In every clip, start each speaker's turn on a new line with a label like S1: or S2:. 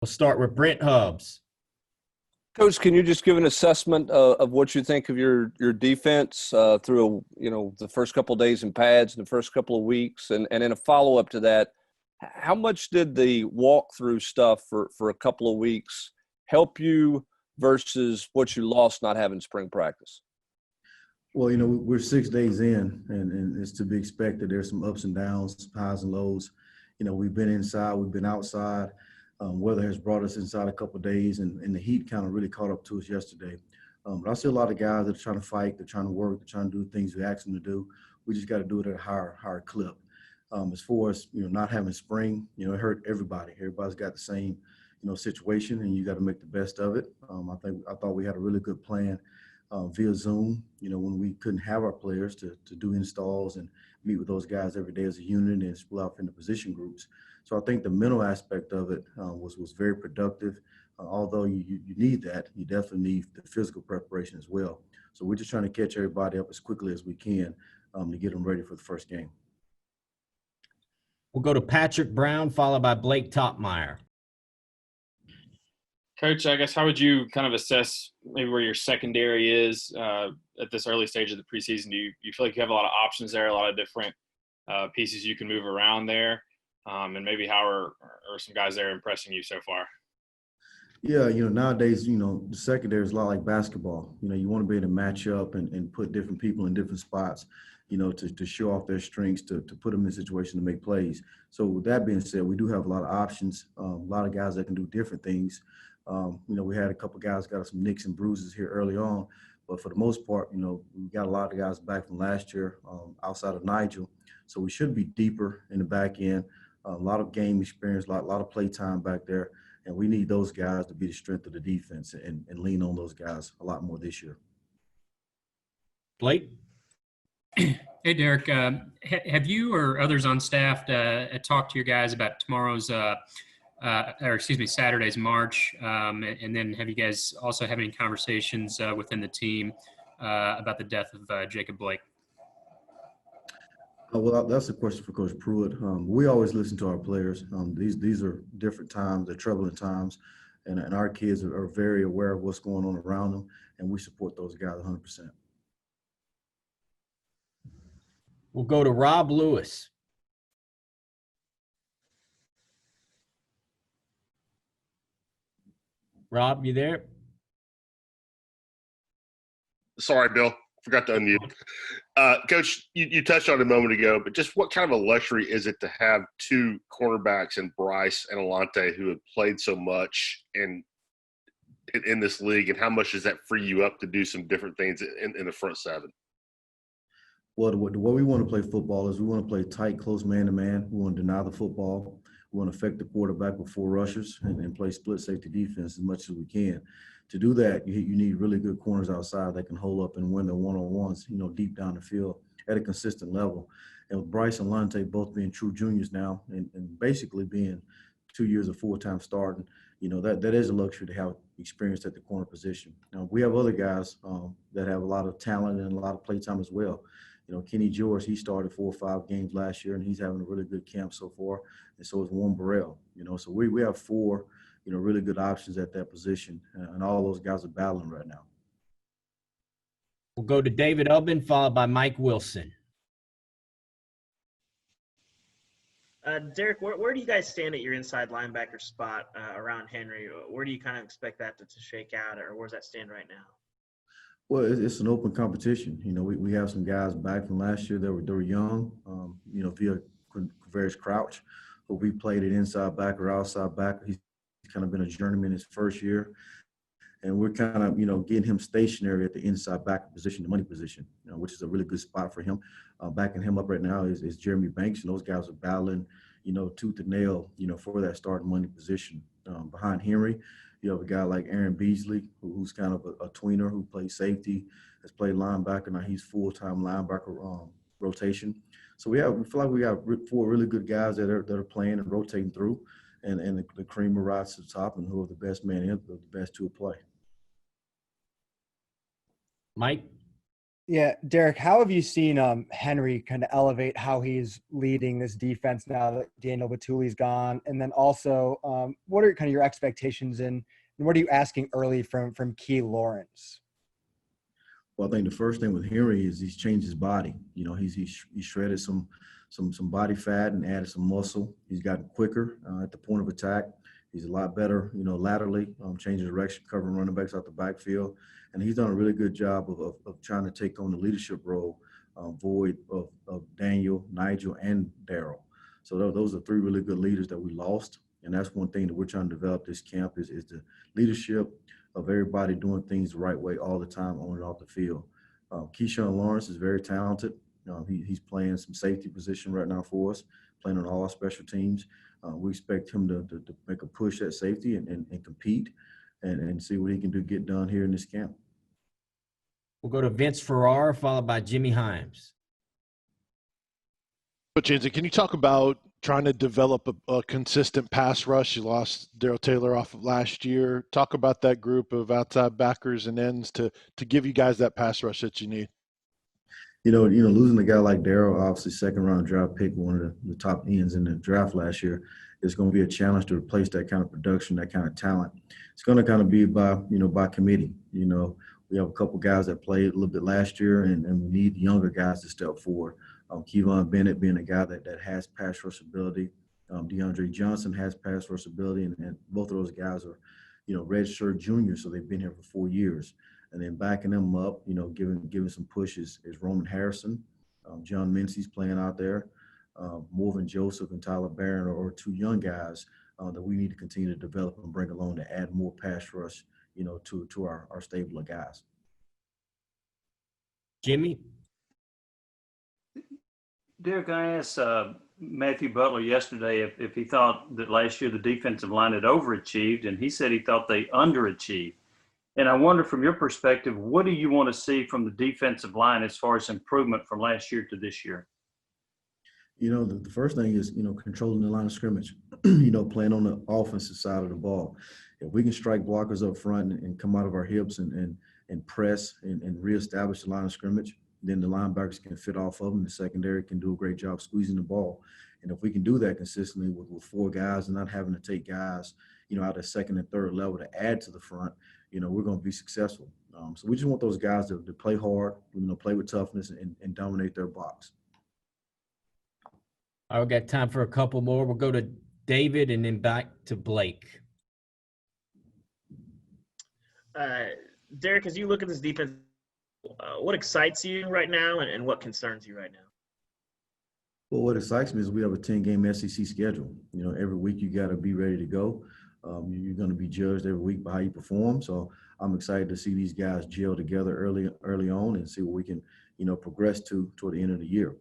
S1: We'll start with Brent Hubbs.
S2: Coach, can you just give an assessment of what you think of your defense through the first couple of days in pads and the first couple of weeks, and in a follow up to that, how much did the walkthrough stuff for a couple of weeks help you versus what you lost not having spring practice?
S3: Well, we're 6 days in, and it's to be expected. There's some ups and downs, highs and lows. We've been inside, we've been outside. Weather has brought us inside a couple of days, and the heat kind of really caught up to us yesterday. But I see a lot of guys that are trying to fight, they're trying to work, they're trying to do things we ask them to do. We just got to do it at a higher clip. As far as not having spring, it hurt everybody. Everybody's got the same situation, and you got to make the best of it. I thought we had a really good plan via Zoom, when we couldn't have our players to do installs and meet with those guys every day as a unit and split up into position groups. So I think the mental aspect of it was very productive. Although you need that, you definitely need the physical preparation as well. So we're just trying to catch everybody up as quickly as we can to get them ready for the first game.
S1: We'll go to Patrick Brown, followed by Blake Topmeyer.
S4: Coach, I guess how would you kind of assess maybe where your secondary is at this early stage of the preseason? Do you feel like you have a lot of options there, a lot of different pieces you can move around there? And maybe how are some guys there impressing you so far?
S3: Yeah, nowadays, the secondary is a lot like basketball. You want to be able to match up and put different people in different spots, to show off their strengths, to put them in a situation to make plays. So with that being said, we do have a lot of options, a lot of guys that can do different things. We had a couple of guys got some nicks and bruises here early on, but for the most part, we got a lot of guys back from last year outside of Nigel. So we should be deeper in the back end, a lot of game experience, a lot of play time back there. And we need those guys to be the strength of the defense and lean on those guys a lot more this year.
S1: Blake?
S5: Hey, Derrick. Have you or others on staff talked to your guys about tomorrow's Saturday's march? And then have you guys also have any conversations within the team about the death of Jacob Blake?
S3: Well, that's a question for Coach Pruitt. We always listen to our players. These are different times, they're troubling times, and our kids are very aware of what's going on around them, and we support those guys 100%.
S1: We'll go to Rob Lewis. Rob, you there?
S6: Sorry, Bill. Forgot to unmute. Coach, you touched on it a moment ago, but just what kind of a luxury is it to have two cornerbacks in Bryce and Alante who have played so much in this league, and how much does that free you up to do some different things in the front seven?
S3: Well, the way we want to play football is we want to play tight, close man-to-man. We want to deny the football. We want to affect the quarterback with four rushers and play split safety defense as much as we can. To do that, you need really good corners outside that can hold up and win the one-on-ones, deep down the field at a consistent level. And with Bryce and Lante both being true juniors now and basically being 2 years of full-time starting, that is a luxury to have experience at the corner position. Now, we have other guys that have a lot of talent and a lot of play time as well. Kenny George, he started 4 or 5 games last year, and he's having a really good camp so far. And so is Warren Burrell. So we have 4 really good options at that position, and all those guys are battling right now.
S1: We'll go to David Ubben, followed by Mike Wilson.
S7: Derrick, where do you guys stand at your inside linebacker spot around Henry? Where do you kind of expect that to shake out, or where does that stand right now?
S3: Well, it's an open competition. We have some guys back from last year that were young, via Quavarius Crouch, who we played at inside back or outside back. He's kind of been a journeyman his first year. And we're kind of, getting him stationary at the inside back position, the money position, which is a really good spot for him. Backing him up right now is Jeremy Banks, and those guys are battling, tooth and nail, for that starting money position. Behind Henry, you have a guy like Aaron Beasley, who's kind of a tweener who plays safety, has played linebacker. Now he's full-time linebacker rotation. So we feel like we got 4 really good guys that are playing and rotating through, and the cream will rise to the top, and who are the best man in, the best 2 play.
S1: Mike?
S8: Yeah, Derrick, how have you seen Henry kind of elevate how he's leading this defense now that Daniel Batuli's gone? And then also, what are kind of your expectations and what are you asking early from Key Lawrence?
S3: Well, I think the first thing with Henry is he's changed his body. You know, he's shredded some body fat and added some muscle. He's gotten quicker at the point of attack. He's a lot better, you know, laterally, changing direction, covering running backs out the backfield. And he's done a really good job of trying to take on the leadership role, void of Daniel, Nigel, and Darryl. So those are three really good leaders that we lost. And that's one thing that we're trying to develop this camp is the leadership of everybody doing things the right way all the time on and off the field. Keyshawn Lawrence is very talented. He's playing some safety position right now for us, playing on all special teams. We expect him to make a push at safety and compete and see what he can get done here in this camp.
S1: We'll go to Vince Ferrara, followed by Jimmy Himes.
S9: Coach Ansley, can you talk about trying to develop a consistent pass rush? You lost Darrell Taylor off of last year. Talk about that group of outside backers and ends to give you guys that pass rush that you need.
S3: You know, losing a guy like Darryl, obviously second-round draft pick, one of the top ends in the draft last year, is going to be a challenge to replace that kind of production, that kind of talent. It's going to kind of be by committee. You know, we have a couple guys that played a little bit last year, and we need younger guys to step forward. Kevon Bennett being a guy that has pass rush ability. DeAndre Johnson has pass rush ability, and both of those guys are, you know, redshirt juniors, so they've been here for 4 years. And then backing them up, you know, giving some pushes is Roman Harrison. John Mincy's playing out there. Morvan Joseph and Tyler Barron are two young guys that we need to continue to develop and bring along to add more pass rush, you know, to our stable of guys.
S1: Jimmy?
S10: Derrick, I asked Matthew Butler yesterday if he thought that last year the defensive line had overachieved, and he said he thought they underachieved. And I wonder, from your perspective, what do you want to see from the defensive line as far as improvement from last year to this year?
S3: You know, the first thing is, you know, controlling the line of scrimmage, you know, playing on the offensive side of the ball. If we can strike blockers up front and come out of our hips and press and reestablish the line of scrimmage, then the linebackers can fit off of them. The secondary can do a great job squeezing the ball. And if we can do that consistently with four guys and not having to take guys, you know, out of second and third level to add to the front, you know, we're going to be successful. So we just want those guys to play hard, you know, play with toughness and dominate their box.
S1: All right, we've got time for a couple more. We'll go to David and then back to Blake.
S7: Derrick, as you look at this defense, what excites you right now and what concerns you right now?
S3: Well, what excites me is we have a 10-game SEC schedule. You know, every week you got to be ready to go. You're going to be judged every week by how you perform. So I'm excited to see these guys gel together early on and see what we can, you know, progress toward the end of the year.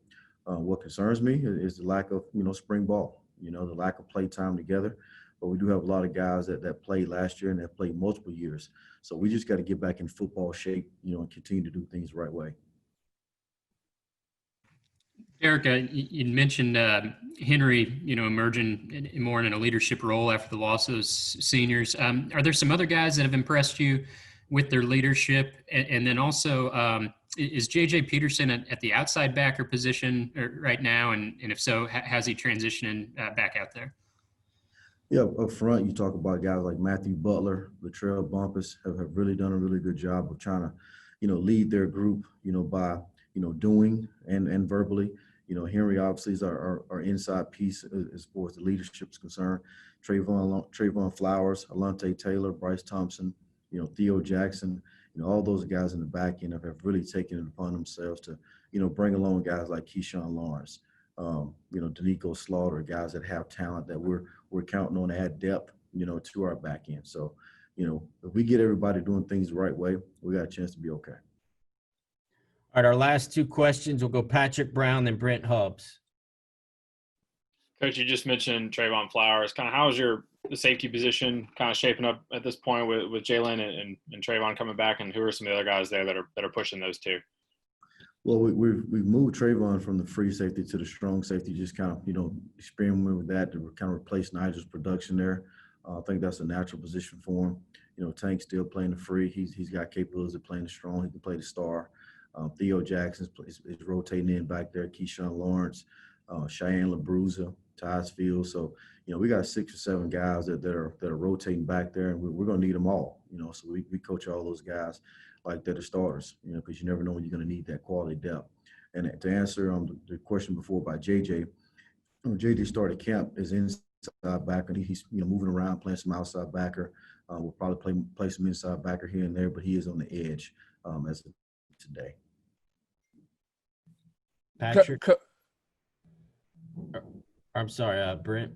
S3: What concerns me is the lack of, you know, spring ball, you know, the lack of play time together. But we do have a lot of guys that played last year and that played multiple years. So we just got to get back in football shape, you know, and continue to do things the right way.
S5: Derrick, you mentioned Henry, you know, emerging more in a leadership role after the loss of those seniors. Are there some other guys that have impressed you with their leadership? And then also, is J.J. Peterson at the outside backer position right now? And if so, how's he transitioning back out there?
S3: Yeah, up front, you talk about guys like Matthew Butler, Latrell Bumpus have really done a really good job of trying to, you know, lead their group, you know, by, you know, doing and verbally. You know, Henry obviously is our inside piece as far as the leadership is concerned. Trayvon Flowers, Alante Taylor, Bryce Thompson, you know, Theo Jackson, you know, all those guys in the back end have really taken it upon themselves to, you know, bring along guys like Keyshawn Lawrence, you know, Danico Slaughter, guys that have talent that we're counting on to add depth, you know, to our back end. So, you know, if we get everybody doing things the right way, we got a chance to be okay.
S1: All right, our last two questions will go Patrick Brown and Brent Hubbs.
S4: Coach, you just mentioned Trayvon Flowers. Kind of how's the safety position kind of shaping up at this point with Jalen and Trayvon coming back, and who are some of the other guys there that are pushing those two?
S3: Well, we've moved Trayvon from the free safety to the strong safety, just kind of, you know, experimenting with that to kind of replace Nigel's production there. I think that's a natural position for him. You know, Tank's still playing the free. He's got capabilities of playing the strong. He can play the star. Theo Jackson is rotating in back there. Keyshawn Lawrence, Cheyenne LaBruza, Tyus Fields. So, we got 6 or 7 guys that are rotating back there, and we're going to need them all. So we coach all those guys like they're the starters. Because you never know when you're going to need that quality depth. And to answer the question before by JJ, JJ started camp as inside backer. He's moving around, playing some outside backer. We'll probably play some inside backer here and there, but he is on the edge as of today.
S1: Patrick. I'm sorry, Brent.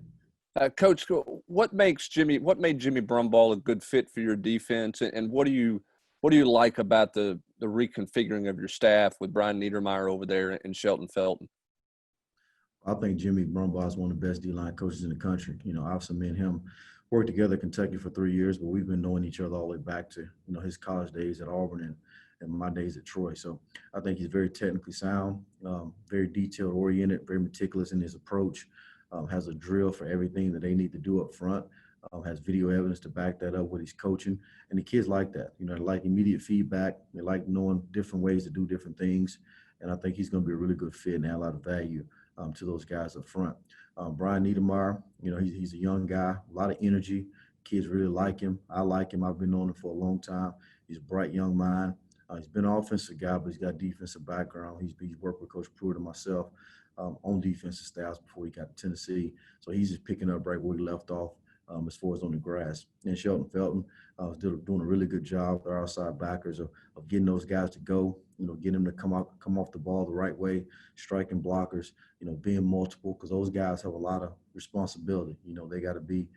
S2: Coach, what made Jimmy Brumball a good fit for your defense, and what do you like about the reconfiguring of your staff with Brian Niedermeyer over there and Shelton Felton?
S3: I think Jimmy Brumball is one of the best D-line coaches in the country. Obviously, me and him worked together in Kentucky for 3 years, but we've been knowing each other all the way back to, his college days at Auburn and my days at Troy. So I think he's very technically sound, very detail-oriented, very meticulous in his approach, has a drill for everything that they need to do up front, has video evidence to back that up with his coaching. And the kids like that. They like immediate feedback. They like knowing different ways to do different things. And I think he's going to be a really good fit and add a lot of value to those guys up front. Brian Niedermeyer, he's a young guy, a lot of energy. Kids really like him. I like him. I've been knowing him for a long time. He's a bright young mind. He's been an offensive guy, but he's got a defensive background. He's worked with Coach Pruitt and myself on defensive staffs before he got to Tennessee. So he's just picking up right where he left off as far as on the grass. And Shelton Felton is doing a really good job with our outside backers of getting those guys to go, getting them to come off the ball the right way, striking blockers, being multiple, because those guys have a lot of responsibility. They got to be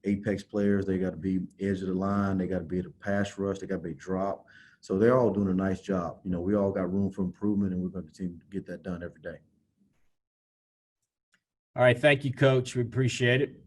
S3: apex players. They got to be edge of the line. They got to be at a pass rush. They got to be a drop. So they're all doing a nice job. We all got room for improvement, and we're going to continue to get that done every day.
S1: All right. Thank you, Coach. We appreciate it.